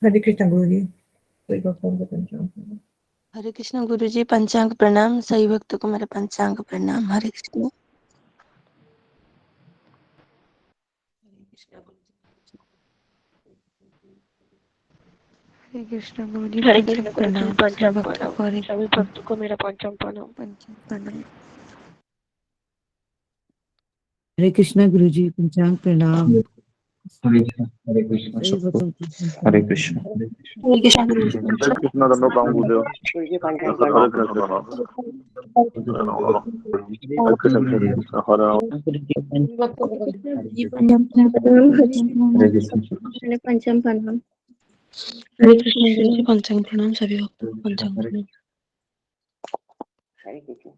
हरे कृष्ण गुरु जी। कोई भक्तों को पंचांग प्रणाम। हरे कृष्ण गुरु जी, पंचांग प्रणाम। सही भक्तों को मेरा पंचांग प्रणाम। हरे कृष्ण। हरे कृष्ण गुरु जी, हरे कृष्ण गुरु जी, प्रणाम। पंचांग सभी भक्तों प्रणाम। को हरे सभी भक्तों को मेरा पंचांग प्रणाम। प्रणाम। हरे कृष्ण गुरु जी, पंचांग प्रणाम। हरे कृष्ण सभी सबको। भक्तों को हरे पंचांग कृष्ण। प्रणाम। हरे कृष्ण गुरु जी, हरे पंचांग कृष्ण दंडोपांग गुरुदेव। गुरु जी, पंचांग हरे प्रणाम। कृष्ण हरे कृष्ण कृष्ण हरे राम। कृष्ण गुरु जी, पंचांग प्रणाम। हरे कृष्ण पंचांग प्रणाम। हरे कृष्ण गुरु जी, पंचांग प्रणाम। सभी भक्तों को पंचांग हरे प्रणाम। हरे कृष्ण।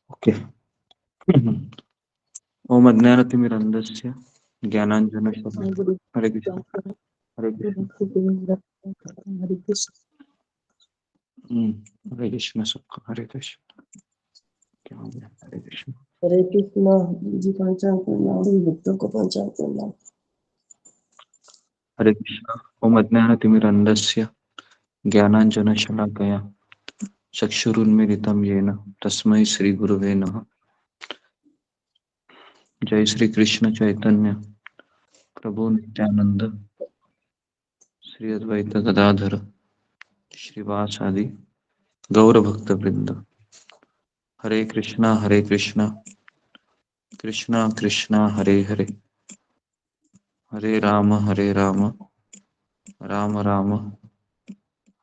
ओके। ओम अज्ञानतिमिरन्धस्य ज्ञानाञ्जनशलाकया। हरे कृष्ण। हरे कृष्ण। हरे कृष्ण। हरे कृष्ण सबको। हरे कृष्ण। क्या हो गया? हरे कृष्ण। हरे कृष्ण जी, पंचांग प्रणाम। सभी भक्तों को पंचांग प्रणाम। हरे कृष्ण। ओम अज्ञानतिमिरन्धस्य ज्ञानाञ्जनशलाकया चक्षुरुन्मीलितं येन तस्मै श्रीगुरुवे नमः। जय श्री कृष्ण चैतन्य प्रभु नित्यानंद श्री अद्वैत गदाधर श्रीवासादि गौर भक्त वृंद। हरे कृष्णा कृष्णा कृष्णा हरे हरे, हरे राम राम राम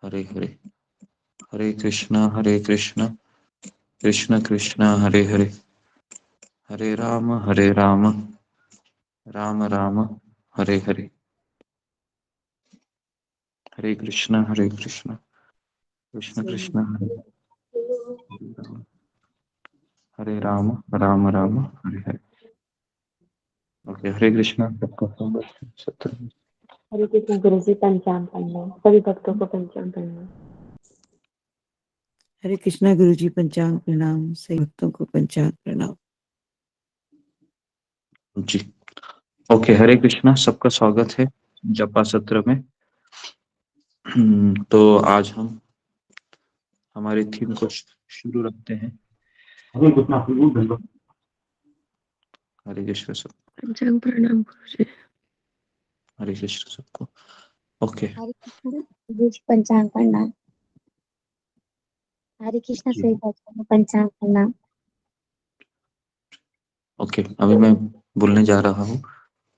हरे हरे। हरे कृष्णा कृष्णा कृष्णा हरे हरे, हरे राम राम राम हरे हरे। हरे कृष्णा कृष्ण कृष्ण हरे राम राम हरे हरे। ओके, हरे कृष्णा सबको। सत्र हरे कृष्ण गुरु जी, पंचांग प्रणाम। सभी भक्तों को पंचांग प्रणाम। हरे कृष्ण गुरु जी, पंचांग प्रणाम। सभी भक्तों को पंचांग प्रणाम। जी। ओके, हरे कृष्णा सबका स्वागत है जपा सत्र में। तो आज हम हमारी थीम को शुरू रखते हैं। हरे कृष्ण सब। पंचांग प्रणाम गुरु जी। हरे कृष्ण सबको। ओके हरे कृष्ण गुरु जी, पंचांग प्रणाम। हरे कृष्ण जी। सही भक्तों को पंचांग प्रणाम। ओके, अभी मैं बोलने जा रहा हूँ।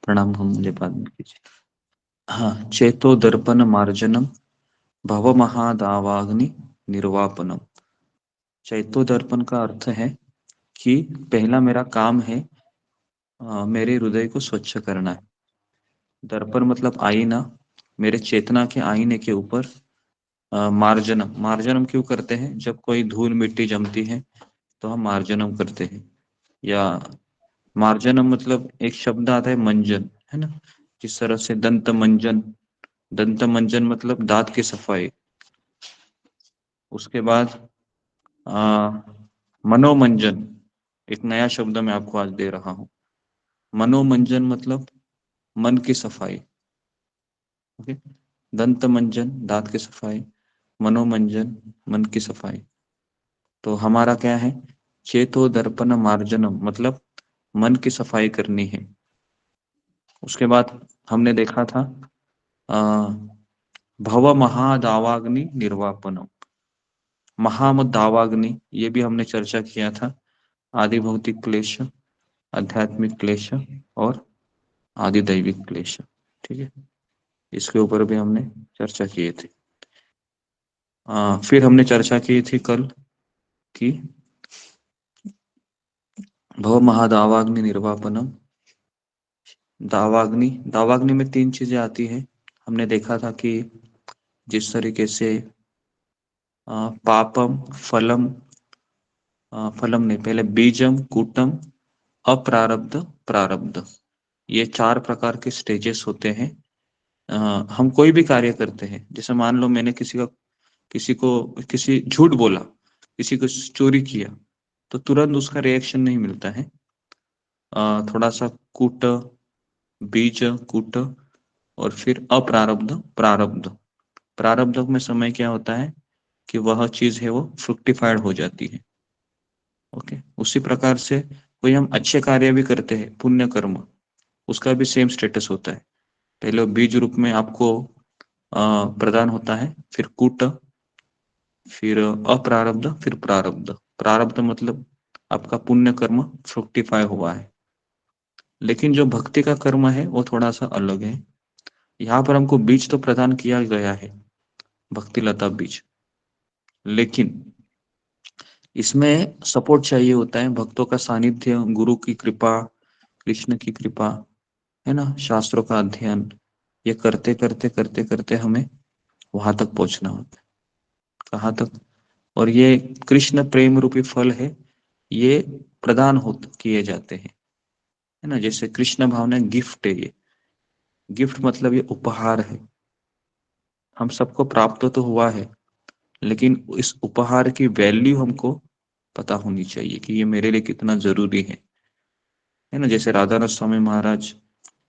प्रणाम हम मुझे बाद में कीजिए। हाँ, चेतो दर्पण मार्जनम भव महादावाग्नि निर्वापनम। चैतो दर्पण का अर्थ है कि पहला मेरा काम है मेरे हृदय को स्वच्छ करना है। दर्पण मतलब आईना। मेरे चेतना के आईने के ऊपर मार्जनम। मार्जनम क्यों करते हैं? जब कोई धूल मिट्टी जमती है तो हम मार्जनम करते हैं। या मार्जनम मतलब एक शब्द आता है मंजन, है ना। जिस तरह से दंत मंजन, दंत मंजन मतलब दांत की सफाई। उसके बाद मनोमंजन, एक नया शब्द मैं आपको आज दे रहा हूँ। मनोमंजन मतलब मन की सफाई। ओके, दंत मंजन दांत की सफाई, मनोमंजन मन की सफाई। तो हमारा क्या है? चेतो दर्पण मार्जनम मतलब मन की सफाई करनी है। उसके बाद हमने देखा था भव महादावाग्नि निर्वापनम। महादावाग्नि, ये भी हमने चर्चा किया था। आदि भौतिक क्लेश, आध्यात्मिक क्लेश और आदि दैविक क्लेश। ठीक है, इसके ऊपर भी हमने चर्चा किए थे। फिर हमने चर्चा की थी कल कि भव महादावाग्नि निर्वापनम। दावाग्नि, दावाग्नि में तीन चीजें आती हैं। हमने देखा था कि जिस तरीके से पापम फलम, फलम नहीं, पहले बीजम कूटम अप्रारब्ध प्रारब्ध, ये 4 प्रकार के स्टेजेस होते हैं। हम कोई भी कार्य करते हैं, जैसे मान लो मैंने किसी झूठ बोला, किसी को चोरी किया, तो तुरंत उसका रिएक्शन नहीं मिलता है। थोड़ा सा कूट, बीज कूट, और फिर अप्रारब्ध प्रारब्ध। प्रारब्ध में समय क्या होता है कि वह चीज है वो फ्रुक्टिफाइड हो जाती है। ओके, उसी प्रकार से कोई हम अच्छे कार्य भी करते हैं, पुण्य कर्म, उसका भी सेम स्टेटस होता है। पहले वो बीज रूप में आपको प्रदान होता है, फिर कूट, फिर अप्रारब्ध, फिर प्रारब्ध। प्रारब्ध मतलब आपका पुण्य कर्म फ्रुक्टिफाई हुआ है। लेकिन जो भक्ति का कर्म है वो थोड़ा सा अलग है। यहाँ पर हमको बीज तो प्रदान किया गया है, भक्ति लता बीज, लेकिन इसमें सपोर्ट चाहिए होता है, भक्तों का सानिध्य, गुरु की कृपा, कृष्ण की कृपा, है ना, शास्त्रों का अध्ययन, ये करते करते करते करते हमें वहां तक पहुंचना होता है। कहाँ तक? और ये कृष्ण प्रेम रूपी फल है, ये प्रदान हो किए जाते हैं, है ना। जैसे कृष्ण भावना गिफ्ट है, ये गिफ्ट मतलब ये उपहार है। हम सबको प्राप्त तो हुआ है, लेकिन इस उपहार की वैल्यू हमको पता होनी चाहिए कि ये मेरे लिए कितना जरूरी है ना। जैसे राधानाथ स्वामी महाराज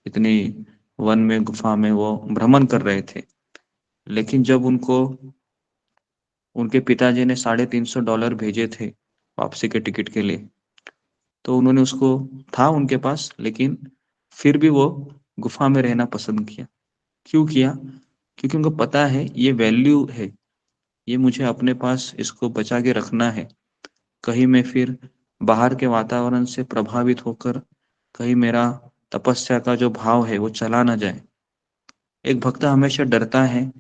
इतनी वन में, गुफा में वो भ्रमण कर रहे थे, लेकिन जब उनको उनके पिताजी ने $350 भेजे थे वापसी के टिकट के लिए, तो उन्होंने उसको, था उनके पास, लेकिन फिर भी वो गुफा में रहना पसंद किया। क्यों किया? क्योंकि उनको पता है ये वैल्यू है, ये मुझे अपने पास इसको बचा के रखना है। कहीं मैं फिर बाहर के वातावरण से प्रभावित होकर कहीं मेरा तपस्या का जो भाव है वो चला ना जाए। एक भक्त हमेशा डरता है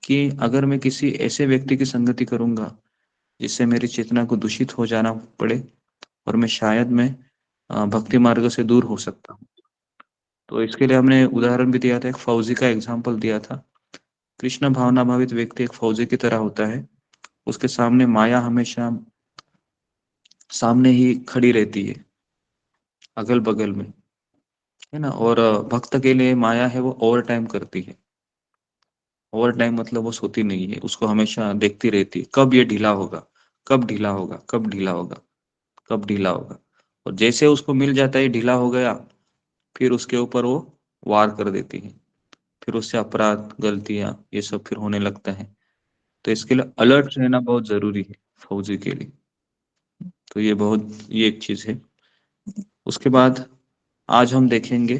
कि अगर मैं किसी ऐसे व्यक्ति की संगति करूंगा जिससे मेरी चेतना को दूषित हो जाना पड़े, और मैं भक्ति मार्ग से दूर हो सकता हूँ। तो इसके लिए हमने उदाहरण भी दिया था, एक फौजी का एग्जाम्पल दिया था। कृष्ण भावना भावित व्यक्ति एक फौजी की तरह होता है, उसके सामने माया हमेशा सामने ही खड़ी रहती है, अगल बगल में, है ना। और भक्त के लिए माया है वो ओवर टाइम करती है। ओवर टाइम मतलब वो सोती नहीं है, उसको हमेशा देखती रहती है, कब ये ढीला होगा, कब ढीला होगा, कब ढीला होगा, कब ढीला होगा। और जैसे उसको मिल जाता है ढीला हो गया, फिर उसके ऊपर वो वार कर देती है, फिर उससे अपराध, गलतियां, ये सब फिर होने लगता है। तो इसके लिए अलर्ट रहना बहुत जरूरी है फौजी के लिए। तो ये एक चीज है। उसके बाद आज हम देखेंगे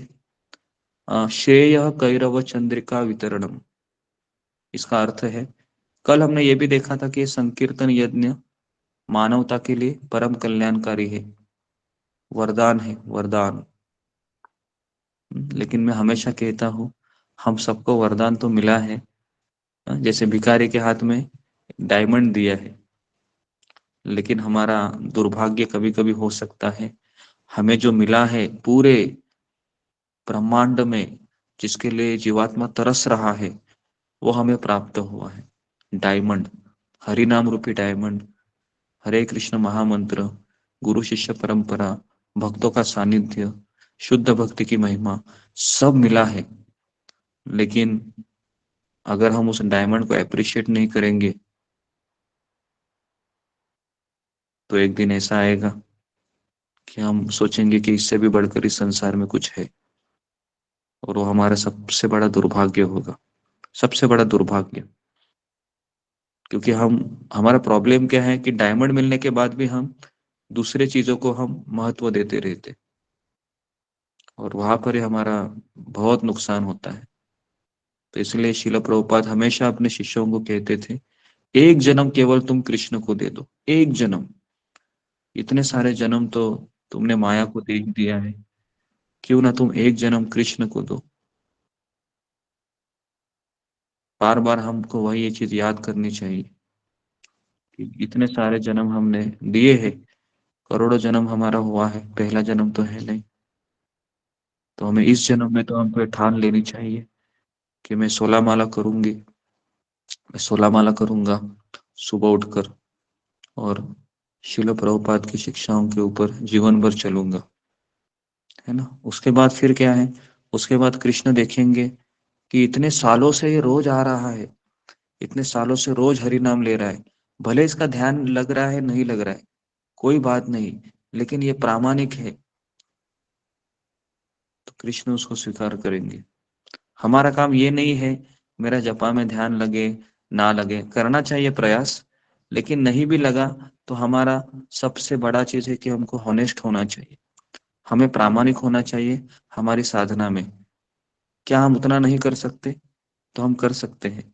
श्रेय कैरव चंद्रिका वितरणम। इसका अर्थ है, कल हमने ये भी देखा था कि संकीर्तन यज्ञ मानवता के लिए परम कल्याणकारी है, वरदान है, वरदान। लेकिन मैं हमेशा कहता हूँ, हम सबको वरदान तो मिला है, जैसे भिखारी के हाथ में डायमंड दिया है, लेकिन हमारा दुर्भाग्य कभी कभी हो सकता है, हमें जो मिला है पूरे ब्रह्मांड में, जिसके लिए जीवात्मा तरस रहा है, वो हमें प्राप्त हुआ है। डायमंड, हरि नाम रूपी डायमंड, हरे कृष्ण महामंत्र, गुरु शिष्य परंपरा, भक्तों का सानिध्य, शुद्ध भक्ति की महिमा, सब मिला है। लेकिन अगर हम उस डायमंड को अप्रिशिएट नहीं करेंगे, तो एक दिन ऐसा आएगा कि हम सोचेंगे कि इससे भी बढ़कर इस संसार में कुछ है, और वो हमारा सबसे बड़ा दुर्भाग्य होगा, सबसे बड़ा दुर्भाग्य। क्योंकि हमारा प्रॉब्लम क्या है कि डायमंड मिलने के बाद भी हम दूसरे चीजों को हम महत्व देते रहते, और वहां पर ही हमारा बहुत नुकसान होता है। तो इसलिए शिला प्रभुपाद हमेशा अपने शिष्यों को कहते थे, एक जन्म केवल तुम कृष्ण को दे दो, एक जन्म। इतने सारे जन्म तो तुमने माया को दे ही दिया है, क्यों ना तुम एक जन्म कृष्ण को दो। बार बार हमको वही ये चीज याद करनी चाहिए कि इतने सारे जन्म हमने दिए हैं, करोड़ों जन्म हमारा हुआ है, पहला जन्म तो है नहीं। तो हमें इस जन्म में तो हमको ठान लेनी चाहिए कि मैं 16 माला करूंगी, मैं 16 माला करूंगा सुबह उठकर, और शिल प्रभुपाद की शिक्षाओं के ऊपर जीवन भर चलूंगा, है ना। उसके बाद फिर क्या है, उसके बाद कृष्ण देखेंगे कि इतने सालों से ये रोज आ रहा है, इतने सालों से रोज हरि नाम ले रहा है, भले इसका ध्यान लग रहा है नहीं लग रहा है कोई बात नहीं, लेकिन ये प्रामाणिक है, तो कृष्ण उसको स्वीकार करेंगे। हमारा काम ये नहीं है मेरा जपा में ध्यान लगे ना लगे, करना चाहिए प्रयास, लेकिन नहीं भी लगा तो हमारा सबसे बड़ा चीज है कि हमको हॉनेस्ट होना चाहिए, हमें प्रामाणिक होना चाहिए हमारी साधना में। क्या हम उतना नहीं कर सकते? तो हम कर सकते हैं,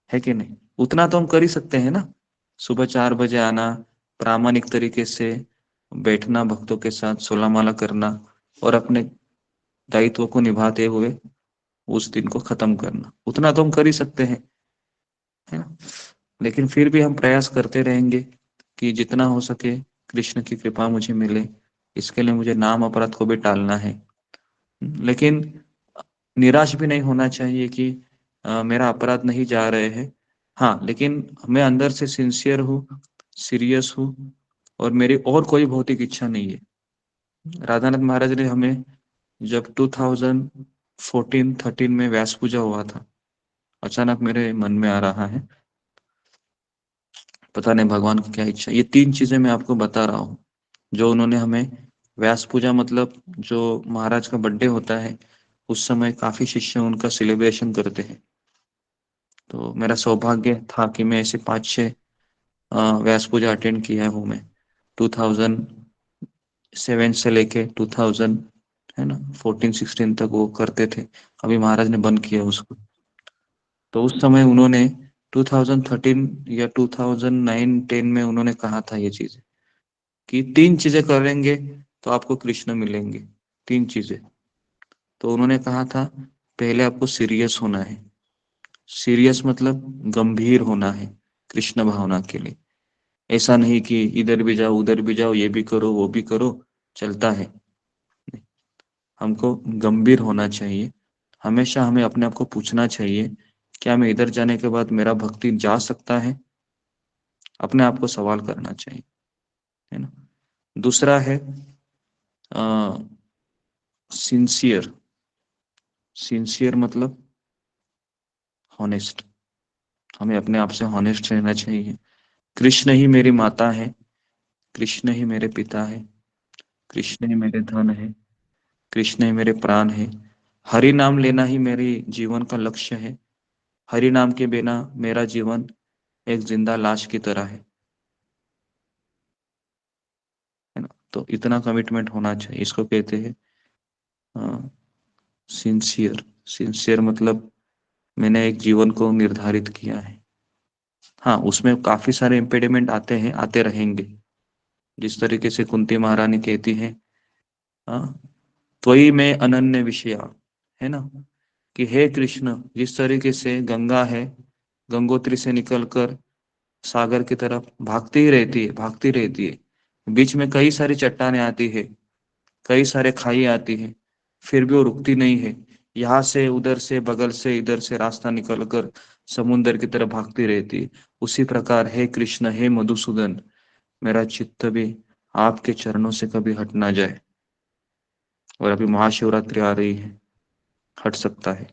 है कि नहीं? उतना तो हम कर ही सकते हैं ना। सुबह 4 बजे आना, प्रामाणिक तरीके से बैठना, भक्तों के साथ 16 माला करना और अपने दायित्व को निभाते हुए उस दिन को खत्म करना, उतना तो हम कर ही सकते हैं, है ना। लेकिन फिर भी हम प्रयास करते रहेंगे कि जितना हो सके कृष्ण की कृपा मुझे मिले, इसके लिए मुझे नाम अपराध को भी टालना है। लेकिन निराश भी नहीं होना चाहिए कि मेरा अपराध नहीं जा रहे हैं। हाँ, लेकिन मैं अंदर से सिंसियर हूँ, सीरियस हूँ, और मेरी और कोई भौतिक इच्छा नहीं है। राधानाथ महाराज ने हमें जब 2014-13 में व्यास पूजा हुआ था, अचानक मेरे मन में आ रहा है, पता नहीं भगवान की क्या इच्छा, ये 3 चीजें मैं आपको बता रहा हूँ जो उन्होंने हमें। व्यास पूजा मतलब जो महाराज का बर्थडे होता है उस समय काफी शिष्य उनका सेलिब्रेशन करते हैं, तो मेरा सौभाग्य था कि मैं ऐसे 5-6 व्यास पूजा अटेंड किया हूँ मैं। 2007 से लेके 2000, है ना, 14-16 तक वो करते थे, अभी महाराज ने बंद किया उसको। तो उस समय उन्होंने 2013 या 2009-10 में उन्होंने कहा था ये चीजें कि 3 चीजें करेंगे तो आपको कृष्ण मिलेंगे। 3 चीजें तो उन्होंने कहा था, पहले आपको सीरियस होना है। सीरियस मतलब गंभीर होना है कृष्ण भावना के लिए। ऐसा नहीं कि इधर भी जाओ उधर भी जाओ, ये भी करो वो भी करो, चलता है। हमको गंभीर होना चाहिए। हमेशा हमें अपने आप को पूछना चाहिए, क्या मैं इधर जाने के बाद मेरा भक्ति जा सकता है? अपने आप को सवाल करना चाहिए, है ना। दूसरा है सिंसियर। सिंसियर मतलब हॉनेस्ट, हमें अपने आप से हॉनेस्ट रहना चाहिए। कृष्ण ही मेरी माता है, कृष्ण ही मेरे पिता है, कृष्ण ही मेरे धन है, कृष्ण ही मेरे प्राण है। हरि नाम लेना ही मेरी जीवन का लक्ष्य है। हरि नाम के बिना मेरा जीवन एक जिंदा लाश की तरह है ना। तो इतना कमिटमेंट होना चाहिए, इसको कहते हैं सिंसियर। सिंसियर मतलब मैंने एक जीवन को निर्धारित किया है। हाँ, उसमें काफी सारे इम्पेडिमेंट आते हैं, आते रहेंगे। जिस तरीके से कुंती महारानी कहती है, हाँ, त्वयि में अनन्य विषया, है ना, कि हे कृष्ण, जिस तरीके से गंगा है, गंगोत्री से निकलकर सागर की तरफ भागती ही रहती है, भागती रहती है, बीच में कई सारी चट्टानें आती है, कई सारे खाई आती है, फिर भी वो रुकती नहीं है। यहाँ से उधर से बगल से इधर से रास्ता निकलकर समुद्र की तरफ भागती रहती है। उसी प्रकार हे कृष्ण, हे मधुसूदन, मेरा चित्त भी आपके चरणों से कभी हट ना जाए। और अभी महाशिवरात्रि आ रही है, हट सकता है।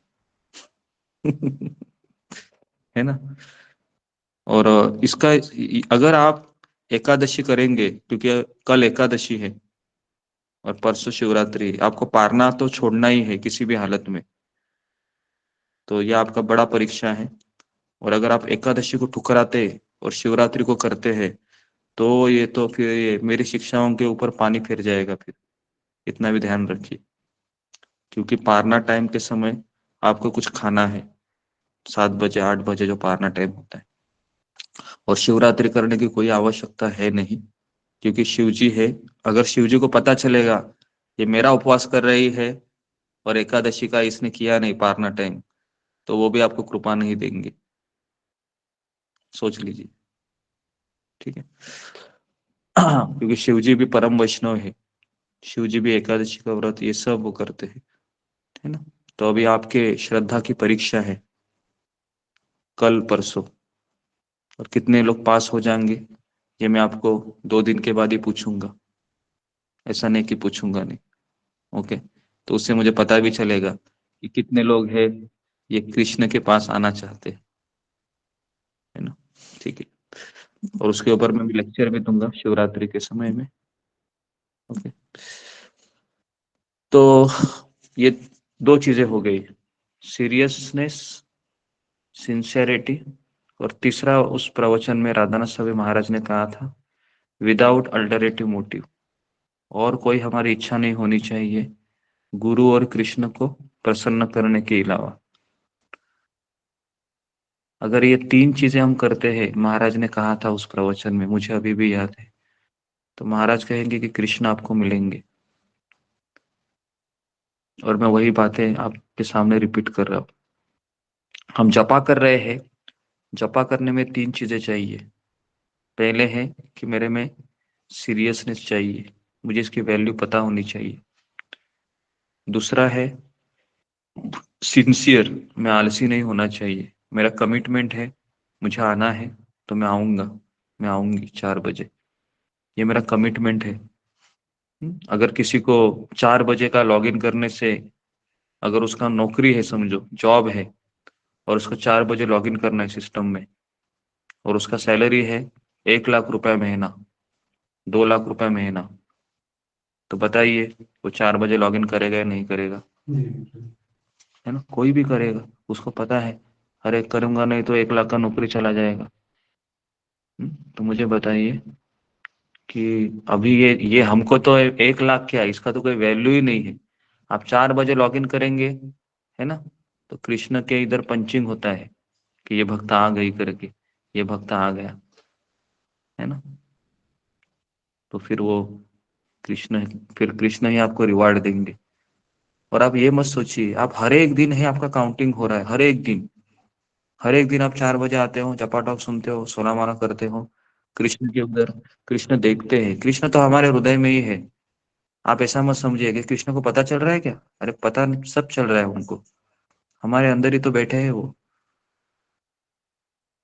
है ना। और इसका, अगर आप एकादशी करेंगे, क्योंकि कल एकादशी है और परसों शिवरात्रि है, आपको पारना तो छोड़ना ही है किसी भी हालत में। तो यह आपका बड़ा परीक्षा है। और अगर आप एकादशी को ठुकराते और शिवरात्रि को करते हैं तो ये तो फिर ये मेरी शिक्षाओं के ऊपर पानी फिर जाएगा फिर। इतना भी ध्यान रखिए, क्योंकि पारना टाइम के समय आपको कुछ खाना है, 7 बजे 8 बजे जो पारना टाइम होता है। और शिवरात्रि करने की कोई आवश्यकता है नहीं, क्योंकि शिव जी है। अगर शिव जी को पता चलेगा ये मेरा उपवास कर रही है और एकादशी का इसने किया नहीं पारना टाइम, तो वो भी आपको कृपा नहीं देंगे, सोच लीजिए। ठीक है। क्योंकि शिव जी भी परम वैष्णव है, शिव जी भी एकादशी का व्रत ये सब वो करते हैं, है ना। तो अभी आपके श्रद्धा की परीक्षा है। कल परसों, और कितने लोग पास हो जाएंगे ये मैं आपको 2 दिन के बाद ही पूछूंगा, ऐसा नहीं कि पूछूंगा नहीं। ओके, तो उससे मुझे पता भी चलेगा कि कितने लोग हैं ये कृष्ण के पास आना चाहते हैं, है ना। ठीक है, और उसके ऊपर मैं भी लेक्चर भी दूंगा शिवरात्रि के समय में। ओके, तो ये 2 चीजें हो गई, सीरियसनेस, सिंसियरिटी, और तीसरा उस प्रवचन में राधानाथ स्वामी महाराज ने कहा था विदाउट अल्टरनेटिव मोटिव, और कोई हमारी इच्छा नहीं होनी चाहिए गुरु और कृष्ण को प्रसन्न करने के अलावा। अगर ये 3 चीजें हम करते हैं, महाराज ने कहा था उस प्रवचन में, मुझे अभी भी याद है, तो महाराज कहेंगे कि कृष्ण आपको मिलेंगे। और मैं वही बातें आपके सामने रिपीट कर रहा हूं। हम जपा कर रहे हैं, जपा करने में 3 चीजें चाहिए। पहले है कि मेरे में सीरियसनेस चाहिए, मुझे इसकी वैल्यू पता होनी चाहिए। दूसरा है सिंसियर, मैं आलसी नहीं होना चाहिए, मेरा कमिटमेंट है, मुझे आना है तो मैं आऊंगा, मैं आऊंगी 4 बजे, ये मेरा कमिटमेंट है। अगर किसी को 4 बजे का लॉगिन करने से, अगर उसका नौकरी है, समझो जॉब है, और उसको 4 बजे लॉगिन करना है सिस्टम में, और उसका सैलरी है 1 लाख रुपए महीना, 2 लाख रुपए महीना, तो बताइए वो 4 बजे लॉगिन करेगा या नहीं करेगा? है ना, कोई भी करेगा, उसको पता है अरे करूंगा नहीं तो 1 लाख का नौकरी चला जाएगा। तो मुझे बताइए कि अभी ये हमको तो 1 लाख क्या, इसका तो कोई वैल्यू ही नहीं है। आप 4 बजे लॉगिन करेंगे, है ना, तो कृष्ण के इधर पंचिंग होता है कि ये भक्त आ गई करके, ये भक्त आ गया, है ना। तो फिर वो कृष्ण ही आपको रिवार्ड देंगे। और आप ये मत सोचिए, आप हर एक दिन है आपका काउंटिंग हो रहा है, हर एक दिन आप 4 बजे आते हो, जपा टॉक सुनते हो, सोना माना करते हो, कृष्ण के उधर, कृष्ण देखते हैं, कृष्ण तो हमारे हृदय में ही है। आप ऐसा मत समझिए कि कृष्ण को पता चल रहा है क्या, अरे पता सब चल रहा है उनको, हमारे अंदर ही तो बैठे हैं वो।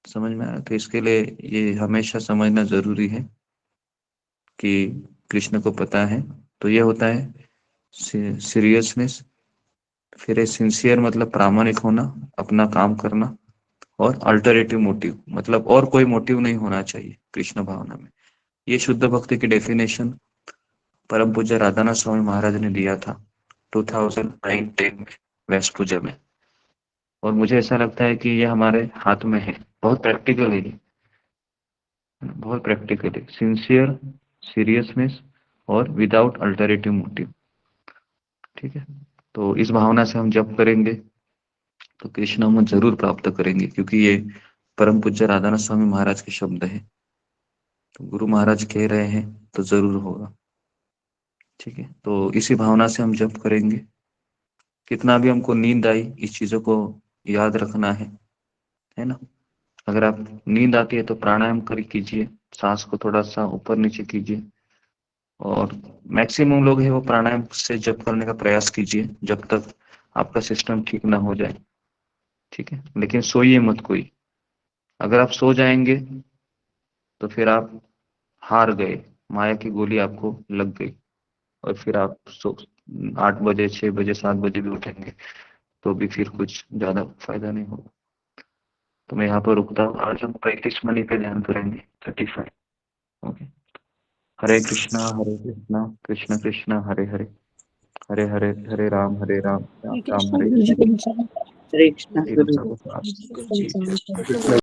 समझ में आया? तो इसके लिए ये हमेशा समझना जरूरी है कि कृष्ण को पता है। तो ये होता है सीरियसनेस, फिर है सिंसियर मतलब प्रामाणिक होना, अपना काम करना, और अल्टरनेटिव मोटिव मतलब और कोई मोटिव नहीं होना चाहिए कृष्ण भावना में। ये शुद्ध भक्ति की डेफिनेशन परम पूज्य राधानाथ स्वामी महाराज ने दिया था 2009-10 में वेस्ट पूजा में, और मुझे ऐसा लगता है कि ये हमारे हाथ में है। बहुत प्रैक्टिकल है ये, बहुत प्रैक्टिकल है। सिंसियर, सीरियसनेस और विदाउट अल्टरनेटिव मोटिव। ठीक है, तो इस भावना से हम जप करेंगे तो कृष्ण हम जरूर प्राप्त करेंगे, क्योंकि ये परम पूज्य राधानाथ स्वामी महाराज के शब्द है, तो गुरु महाराज कह रहे हैं तो जरूर होगा। ठीक है, तो इसी भावना से हम जप करेंगे। कितना भी हमको नींद आई, इस चीजों को याद रखना है ना। अगर आप नींद आती है तो प्राणायाम कर कीजिए, सांस को थोड़ा सा ऊपर नीचे कीजिए, और मैक्सिमम लोग है वो प्राणायाम से जप करने का प्रयास कीजिए जब तक आपका सिस्टम ठीक ना हो जाए। ठीक है, लेकिन सोइए मत कोई। अगर आप सो जाएंगे तो फिर आप हार गए, माया की गोली आपको लग गई, और फिर आप 8 बजे 6 बजे 7 बजे भी उठेंगे तो भी फिर कुछ ज्यादा फायदा नहीं होगा। तो मैं यहाँ पर रुकता हूँ। आज हम 35 मनी पे ध्यान करेंगे, 35। ओके, हरे कृष्णा कृष्ण कृष्ण हरे हरे, हरे हरे, हरे राम राम राम हरे हरे कृष्णा एक गुरु जी। सब